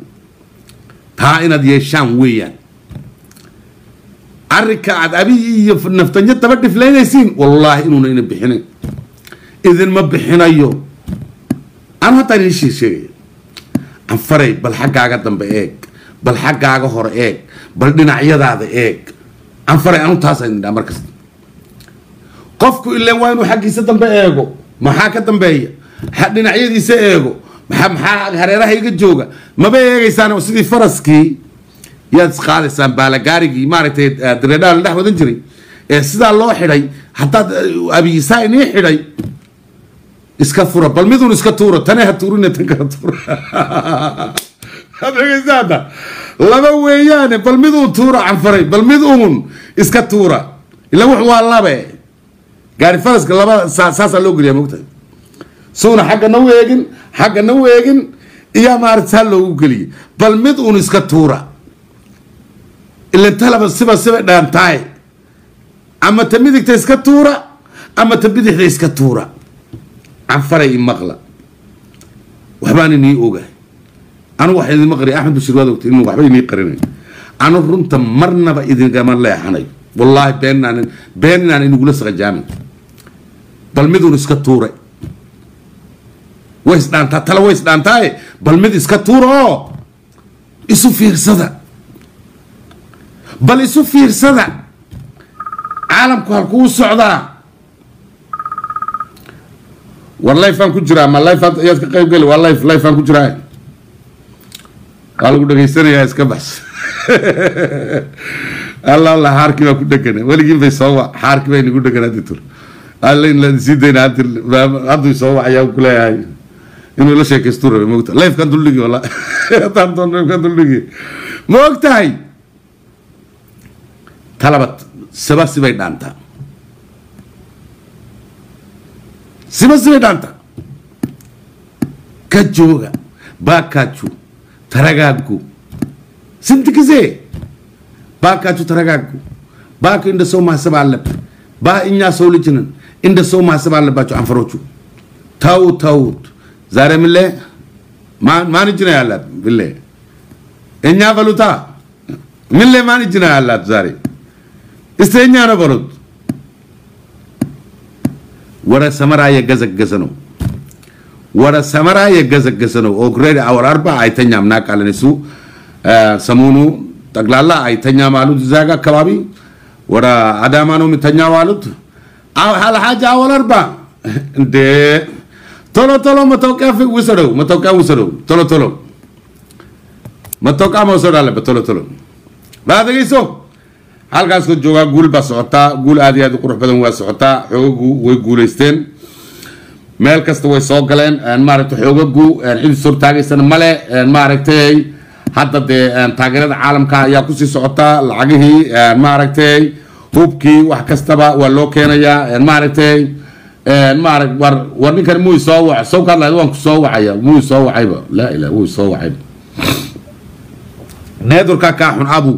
تائنا دي الشام ويا الركعة أبي نفتنجت تبدي فلين يسين والله إنه نبحنا إذن ما بحنا يوم أنا تاني شيء عن فري بالحق عقدم بإيك بالحق عقهر إيك بالدين عياد هذا إيك عن فري أنا تاسين ده مركز قفكوا إلا وينو حقي ستم بإيكو ما حاكتم بيه حدنا عياد يسيئكو محا هريره يجي جوجا ما بيجيسان وسيدي فرسكي ياد خالصان بالغاريغي مارتي دريدال دخ ودن جري سيدا لو خيداي حتى ابي يساي ني خيداي اسكا فورا بالميدون اسكا تورا تنه تورن تنكا تورا هذا جزادا لبا ويان بالميدون تورا عن فري بالميدون اسكا تورا الا وخ وا لبا غاري فرسك لبا ساسا لو غريا موقتا سونا حق نويجن حق نويجن يا مارتال لو غلي بل مد اون اسكا تورا الا طلب سبا دانتاي اما تميدك اسكا تورا اما تبدي اسكا تورا عفري مقلا وحباني ني اوغا انا واحد مقري احمد بشير وادوت انه وحباني ني قرين انا رنت مرنبا اذن كما لا حني والله بيننا نقول اسكا جامي بل مد اون اسكا تورا ويس دانتا تلا ويس دانتاي بل مد اسكا تورو اسو فيرسدا بل اسو فيرسدا عالمكو halkuu socdaa والله فان ku jiraa ma life ayaad ka qayb gali wallahi life faan ku jiraa lagu dhageysanaya iska bax Allah harki ba ku dhaganay waligii bay soo wax harki bay nagu dhaganaa ditur alla in la sidayna hadu soo wax ayaa ku leeyahay inuu la sheekaysto rabay moogta life kan dulligi wala tan doon kan dulligi moogtahay talabat sabab sibay dhaanta sibay dhaanta ka jooga baakachu taragagu sintikize baakachu taragagu baaka inda soo mahsabalab ba inya soo lijinin inda soo mahsabalabaachu anfarochu tawt زاري ملة ما نجنا يا لاب بالله إنيا فلوتا ملة ما نجنا يا لاب زاري استنيا أنا برود ورا سمرا يجزك جزنو ورا سمرا يجزك جزنو أوكريد أول 4 أيتنيا مناك على نسو سمونو تقلالا أيتنيا مالو زاغا كبابي ورا أدامانو متنيا والد هل حاجة أول 4 ده tolo matoka fi wisaro tolo matoka ma soo dhalay tolo baadagayso halkaas ku jooga guul ba socota guul aad iyo aad u qurux badan waa socota xoogu way guuleysteen meel kasta way soo galeen aan maaragtay xoogu xil soo taagaysan male maaragtay hadda de taageerada caalamka ayaa ku sii socota lacagihii maaragtay hubkii wax kastaba waa loo keenayaa maaragtay مارك ورني كان مو يسوع سو كان لا وان كسوع يا مو يسوع عيبه لا اله هو يسوع عيب نادر كاكاحن ابو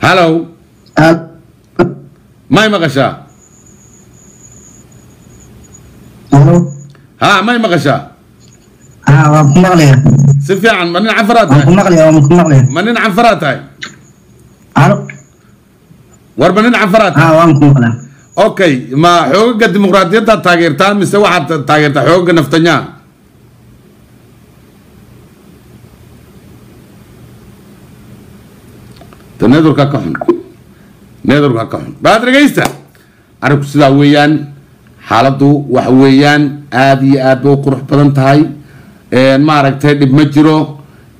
هلو ما يمغشا ها ما يمغشا مغلية سفي عن منين عفرات مغلية منين عفرات هاي ور منين عفرات مغلية اوكي ما حقوق الديمقراطية تاغيرتان مستوى واحد تاغيرتا حقوق نفتنيا تنادر كاكحن نادر كاكحن بعد رجيستا أركو سدا ويان xaaladdu waxa weeyaan aad iyo aad bay qurux badan tahay maaragtay dhib ma jiro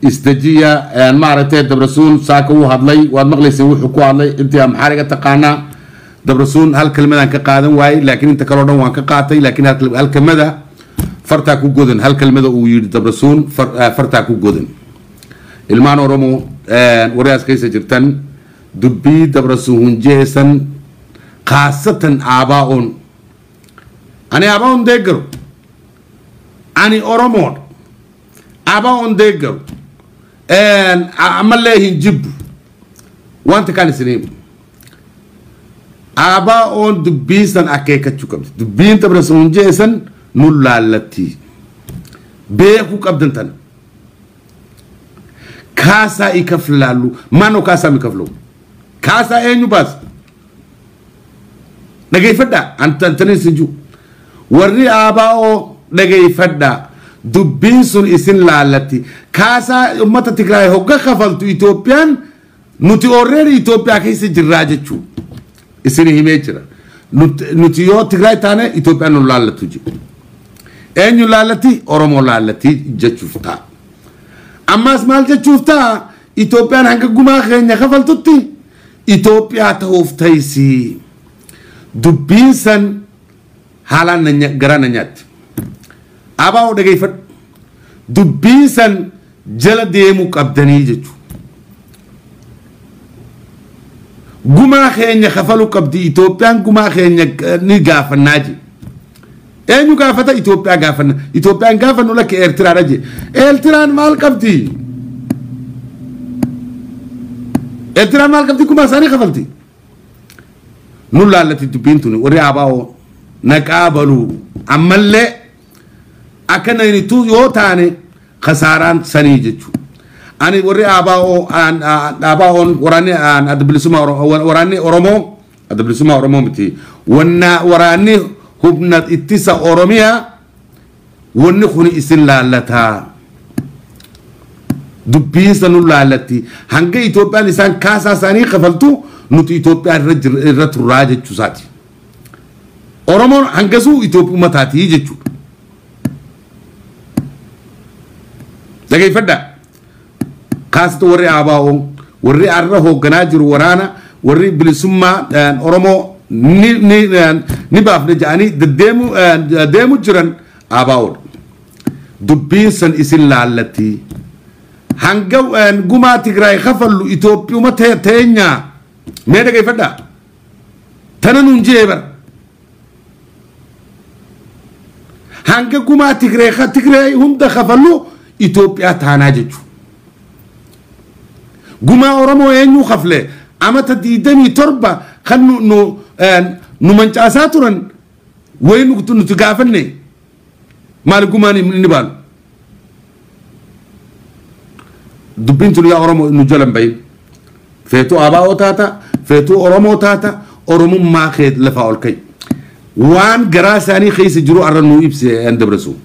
isdajiya maaragtay dabrasuun saaka uu hadlay waad maqlaysay wuxuu ku hadlay intii maxaariga taqaanaa dabrasuun hal kelmadaan ka qaadan waayey laakiin inta kaloo dhan waan ka qaatay laakiin hal kelmada fartaa ku godan hal kelmada uu yidhi dabrasuun fartaa ku godan ilmaan oromo waryaas kaysa jirtan dubbii dabrasuun jeesan khaasatan aabaa'oon ani aabaa'oon deegaro ani oromoon aabaa'oon deegaro ama leehin jibbu wanta kaan isniim aabaa'oon dubbiisan akeekachuu qabdi dubbiin dabrasuun jeesan nu laallatti beeku qabdan tan kaasaa ikaflaallu maano kaasaa mikaflow kaasaa eenyu baas dhagayfadha antanin sinju warri aabaa'oo dhagayfadha dubbiin sun isin laallatti kaasaa ummata tigraay hogga kafaltu Itoophiyaan nuti already Itoophiyaa keessa jirraa jechuu isin himee jira nuti yoo tigraay taane Itoophiyaan nu laallattu jiru eenyu laallatti Oromoo laallatti jechuuf ta'a ammas maal jechuuf ta'a Itoophiyaan hanga gumaa keenya kafaltutti Itoophiyaa ta'uuf ta'isi dubbiin san haalaan garaa na nyaatti aabaa'oo dhagayfadhu dubbiin san jala deemuu qabdanii jechuudha gumaa keenya kafaluu qabdi Itoophiyaan gumaa keenya ni gaafannaa je eenyu gaafata Itoophiyaa gaafanna Itoophiyaan gaafannu lakke Eertiraadha je Eertiraan maal qabdi Eertiraan maal qabdi gumaa isaanii kafalti nu laallatti dubbiin tuni warri aabaa'oo naqaabaluu ammallee akkana inni tu yoo taane khasaaraan sanii jechuudha ani warri aabaa'oon waraanni adda bilisummaa waraanni Oromoo adda bilisummaa Oromoo miti waraanni hubna ittisa Oromiyaa wanni kun isin laallataa dubbiinsa nu laallatti hanga Itoophiyaan isaan kaasaa isaanii kafaltu nuti Itoophiyaa irra turraa jechuusaati Oromoon hangasuu Itoophiyaa mataatii jechuudha dhagayfadha kaasatu warri aabaa'oo warri arra hoogganaa jiru waraana warri bilisummaa Oromoo ni baafne jedhanii deemu jiran aabaa'oodha dubbiin san isin laallatti hanga gumaa Tigraay kafallu Itoophiyaa teenyaa mee dhagayfadha tana nuun jee bara hanga gumaa Tigraay hunda kafallu Itoophiyaa taanaa jechuudha gumaa Oromoo eenyu kafle amata 27 kan nu mancaasaa turan way nuti gaafanne maal gumaan inni baalu dubbiin tun yaa Oromoo nu jalan bayin feetuu aabaa'oo taata feetuu Oromoo taata Oromummaa kee lafaa ol kay waan garaa isaanii keessa jiru arra nuu ibse dabrasuun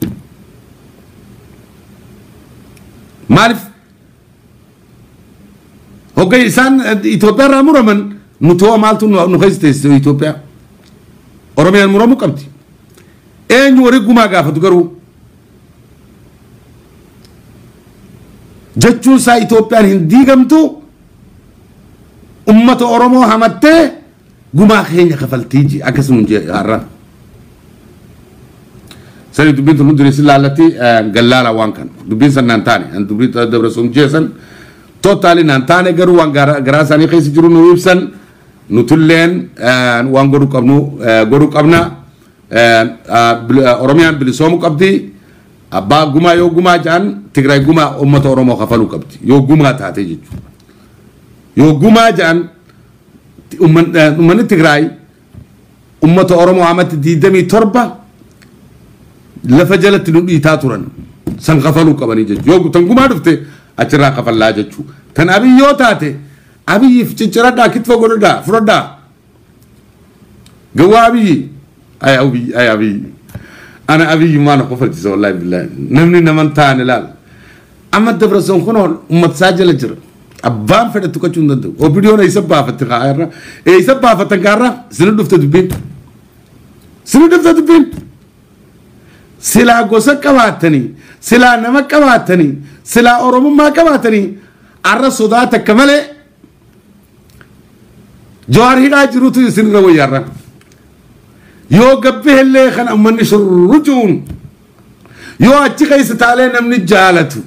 maaliif hoggay isaan Itoophiyaa irraa muraman nuti maaltu nu keessa teessise Itoophiyaa Oromiyaan muramuu qabdi eenyu warri gumaa gaafatu garuu jechuun isaa Itoophiyaan hin diigamtu ummata Oromoo hamattee gumaa keenya kafaltii ji akkasumas jee har'a sani dubbiin tun hundinii si laallatti gallaala waan kan dubbiin san naan taane an dubbii dabrasuun jeesan totally naan taane garuu waan garaa isaanii keessa jiru nu ibsan nutulleen waan godhu qabna Oromiyaan bilisoomuu qabdi abbaa gumaa yoo gumaa jaan Tigraay gumaa ummata Oromoo kafaluu qabdi yoo gumaa taate jechuudha yoo gumaa jaan ummanni Tigraay ummata Oromoo amatti 27 lafa jalatti nu dhiitaa turan san kafaluu qabanii jechuudha yoo tan gumaa dhufte achirraa kafallaa jechuudha tan Abiy yoo taate Abiyyiif cicciradhaa kitfa godhadhaa fudhadhaa gawaa Abiyyi ay Abiyyi ana Abiyyi maana qofartisa wallahi billahi namni naman taane laal amma dabrasuun kunoon ummat jala jira abbaan fedhatu qachuun danda'u obidiyoon isa baafatti qaarra isa baafatan qaarra sinu dhufte dubbiin سنو دفتة بين سلا قوسا كواتني سلا نما كواتني سلا أورمو ما كواتني عرى صداتك كمالي جوار هنا جروتو يسن روي يارا يو قبه اللي خان أمني شرجون يو أتي قيس تعالى نمني جالتو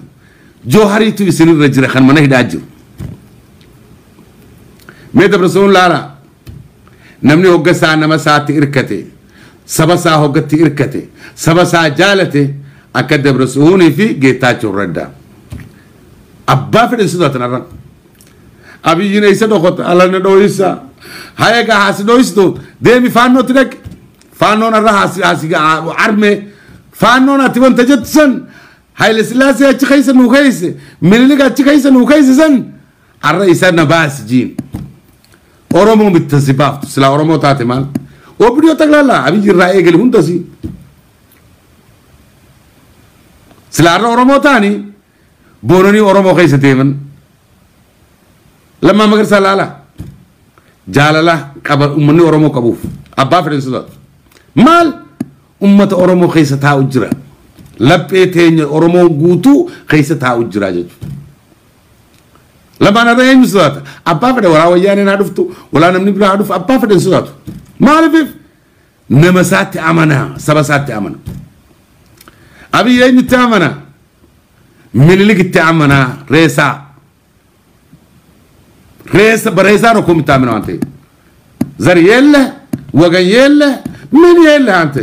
جوهري تو يسن الرجل خان منه داجو ميدا برسول لارا نمني هوغا سا نما ساتي إركتي سبا سا هوغا تي إركتي سبا سا جالتي أكد برسولي في جيتاچو ردا أبا في السودات نرى أبي ينيسا دوخت على ندويسا هاي كا حاس دويستو ديمي فانو ترك فانو نرى حاس عرمي فانو نتبون تجتسن هاي السلاسي أتش خيسا نوخيس مللك أتش خيسا نوخيس سن الرئيسا نباس جين أورومو بالتنسيباف سلا أورومو تاتي مال وبديو تقلالا أبي جرائي قل هندسي سلا أورومو تاني بونوني أورومو خيسا تيمن لما مغر سلالا جالالا قبر أمني أورومو كبوف أبا فرين سودات مال أمة أورومو خيسا تا أجرا لبئتين أورومو قوتو خيسا تا أجرا جج لما نرى سودات أبا فرين ولا وياني نعرفتو ولا نمني بلا عرف أبا فرين سودات مال فيف نمسات أمانا سبسات أمانا أبي يين تأمانا مللك تأمانا ريسا بريسا ركوم تامنوا أنت زر يلا وجن يلا من يلا أنت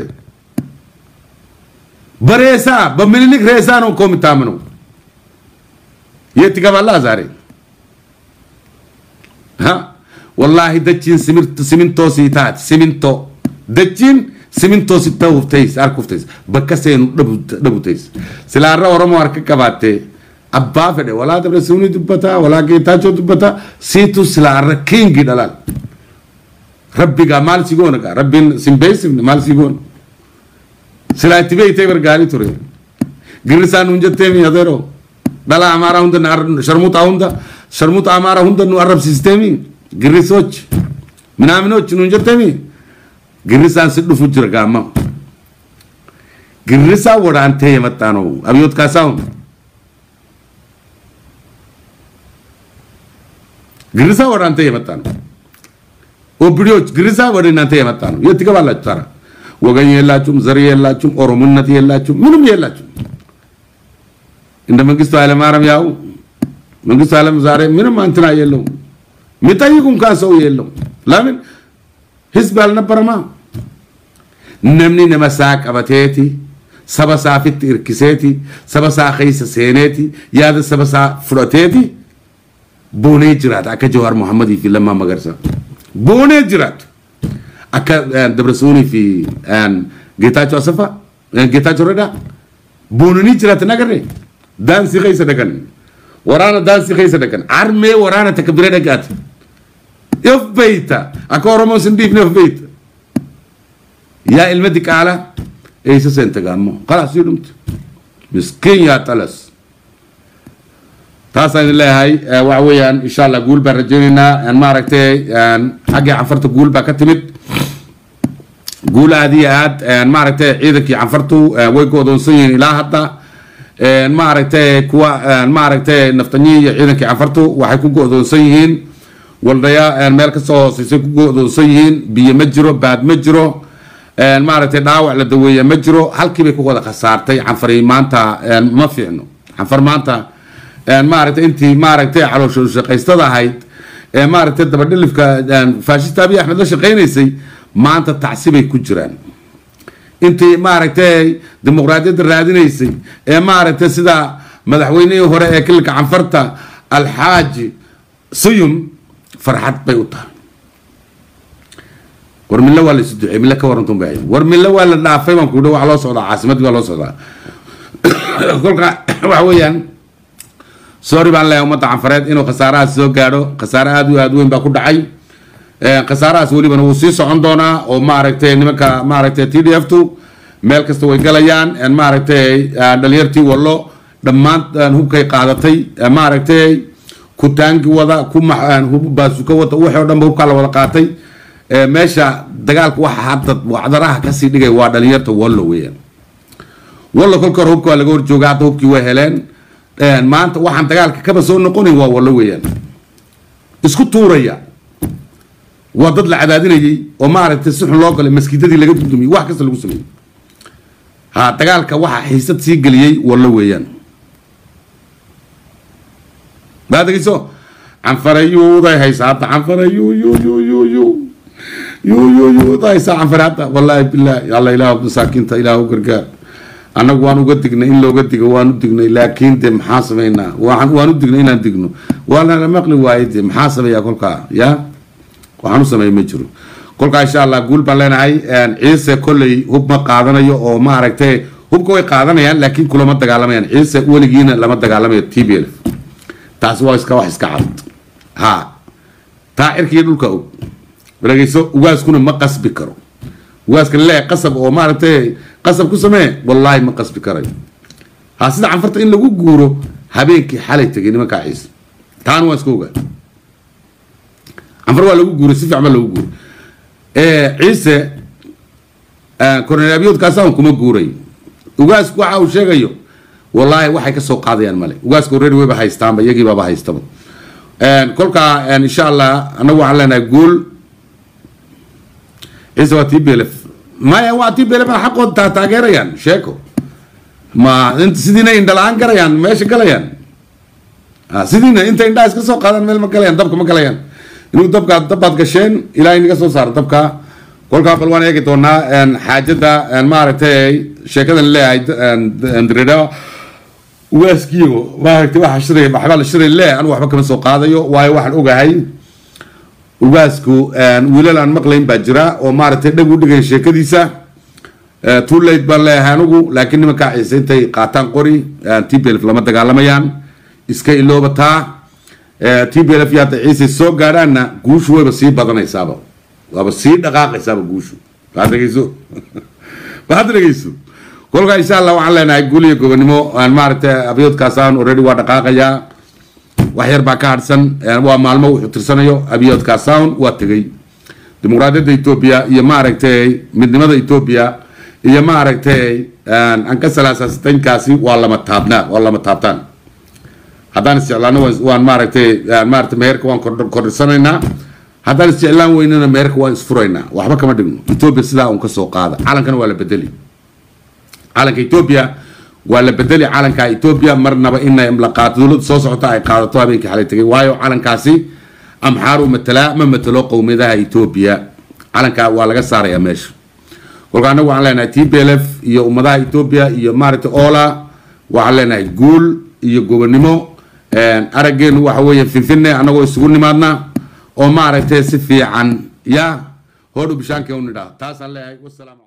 بريسا بملك ريسا ركوم تامنوا يتقبل الله زاري ها والله دتشين سمنتو سيتات سمنتو دتشين سمنتو ستة وفتيس أركوفتيس بكسين دبوتيس سلارة ورمو أرك كباتة أبا فده ولا تبرسوني دبتا ولا كيتاچو دبتا سيتو سلارة كينج دلال ربي مال سيغون كا ربي سيمبيس مال سيغون سلا تبي تبر غاري توري غيرسان unjete mi adero dala amara hunda sharmuta amara hunda nu arab sistemi غيرسوچ منامنوچ unjete mi غيرسان سدو فجر غاما غيرسا ورانته يمتانو ابيوت كاساون غريسا ورانته يمتانو وبريوچ غريسا ورانته يمتانو يتقبل ترى وغن يلاچوم زري يلاچوم اورمنت يلاچوم منم يلاچوم عند منግስቱ ኃይለማርያም ያው መንግስቱ ኃይለም ዛሬ ምንም አንተና የለው ሚጠይቁም ካሰው የለው ለምን ህዝብ አልነበረማ ነምኒ ነመሳቅ አበቴቲ ሰበሳ ፊት ኢርክሴቲ ሰበሳ ኸይስ ሴኔቲ ያደ ሰበሳ ፍሮቴቲ بوني جرات أكا جوهر محمد في لما مغرسا بوني جرات أكا دبرسوني في جيتاچو أصفا جيتاچو ردا بوني جرات نغري دانسي خيسا دكن ورانا دانسي خيسا دكن عرمي ورانا تكبيرة دكات يف بيتا أكا ورمو سنديف نف بيتا يا المدك أعلى إيسا سنتقامو خلاص يدمت مسكين يا تلس تاسان الله هاي وعويا إن شاء الله قول برجينا أن ما ركتي أن حاجة عفرت قول بكتمت قول هذه عاد أن ما ركتي عيدك عفرتو ويكو دونسين إلى حتى أن ما ركتي كوا أن ما ركتي نفتني عيدك عفرتو وحيكون قو دونسين والرياء أن مالك صوص يسيكون قو دونسين بيمجرو بعد مجرو أن ما ركتي داوع لدوية مجرو هل كي بيكو هذا خسارتي عفري مانتا ما في إنه عفر مانتا مارت انت مارت على شو شقيستها هايد مارت تبدل في فاشيست ابي احمد شقينيسي ما انت تعسيبي كجران انت مارت ديمقراطيه الرادينيسي مارت سدا مدحويني هore كلك عنفرتا الحاج سيم فرحت بيوتا ورمن الاول يسدعي من لك ورنتم باي ورمن الاول دافاي ما كودو على سودا عاصمتي ولا سودا كلك وحويان سوري بان لا أمة عنفرات إنه خسارة سوكارو خسارة أدوين بكون دعي خسارة سوري بنو سيس عندنا أو معركة نمكا معركة TDF2 ملك استوى جليان إن معركة دليرتي والله دمان هو كي قادتي معركة كتانك وذا كم هو باسوك وتوحي ودم بوك على ولا قاتي meesha dagaalku waxa hadda wacdaraha kasii dhigay waa dhalinyarta wallo weeyaan wallo kolka hore hubka waa laga horjooga hadda hubkii way heleen maanta waxaan dagaalka kaba soo noqonayn waa wallo weeyaan isku tuuraya waa dad la cadaadinayay oo maaragtay si xun loo galay maskiidadii laga dudumiyey wax kasta lagu sameeyey ha dagaalka waxa xiisad sii geliyey wallo weeyaan baadagayso canfarayuuday haysaa hadda canfarayuuday haysaa canfar hadda wallaahi bilaahi alla ilaahu masaakiinta ilaahu gargaar annagu waan uga dignay in looga digo waan u dignay laakiin de maxaa samaynaa waan u dignay inaan digno waana la maqli waayey de maxaa sameeyaa kolkaa ya waxaan u sameeyay ma jiro kolkaa insha allah guul baan leenahay ciise kolley hub ma qaadanayo oo maaragtay hubka way qaadanayaan laakiin kulama dagaalamayaan ciise weligiina lama dagaalamayo TPLF taas waa iska wax iska cad ha taa cirkii dhulka og baragayso ugaaskuna ma qasbi karo ugaaska lee qasab oo maaragtay qasab ku samee wallahi ma qasbi karayo ha sida canfarta in lagu guuro habeenkii xalay tagay nimanka ciise taan waa iska ogaa canfar waa lagu guuray si fiican baa lagu guuray ciise korneelaabiyoodkaasaan kuma guuray ugaasku waxa uu sheegayo والله waxay ka soo qaadayaan male ugaasku reer weba haystaanba iyagii baba haystaba kolka insha Allah anagu waxaan leenahay guul ciise waa TPLF ma waa TPLF xaqood taageerayaan sheeko ma inta sidina indhalaan garayaan meesha galayaan sidina inta indhaas ka soo qaadan meel ma galayaan dabka ma galayaan inuu dabbaad gasheen ilaahay inaga soo saaro dabka kolka bal waan eegi doonaa xaajada maaragtay sheekadan leeyahay dirida waaskiyo maaragtay waxa shiray maxbal shiray lee aan waxba kama soo qaadayo waayo waxaan ogahay ugaasku wiilal aan maqlayn baa jira oo maaragtay dhag u dhigay sheekadiisa too late baan leeyahay anigu laakiin nimanka ciise intay qaataan qori TPLF lama dagaalamayaan iska iloobataa TPLF yaata ciise soo gaadhaana guushu wayba sii badanaysaaba waaba sii dhaqaaqaysaaba guushu baad dhageyso kolka insha Allah waxaan leenahay guul iyo gobonimo aan maaragtay abiyoodkaasaan already waa dhaqaaqaya wax yar baa ka hadsan waa maalmo wuxuu tirsanayo abiyoodkaasaan waa tagay dimuqraadiyadda Ethiopia iyo maaragtay midnimada Ethiopia iyo maaragtay aan ka salaasastankaasi waa lama taabtaan haddaan isticlaano waan maaragtay meherka waan kordhisanaynaa haddaan isticlaan weynana meherka waan isfuraynaa waxba kama dhigno Ethiopia sidaa un ka soo qaada calankana waa la bedeli calanka Ethiopia waa la bedeli calanka Ethiopia marnaba in la qaato dawladda soo socota ay qaadato habeenkii xalay tagay waayo calankaasi amxaaru matala ma matalo qowmiyadaha Ethiopia calanka waa laga saarayaa meesha kolka anagu waxaan leenahay TPLF iyo ummadaha Ethiopia iyo maaragtay Ola waxaan leenahay guul iyo gobonimo araggeenu waxa weeye finfinne anagoo isugu nimaadna oo maaragtay si fiican ya hodhu bishaanka u nidhaa taasaan leeyahay wasalaamu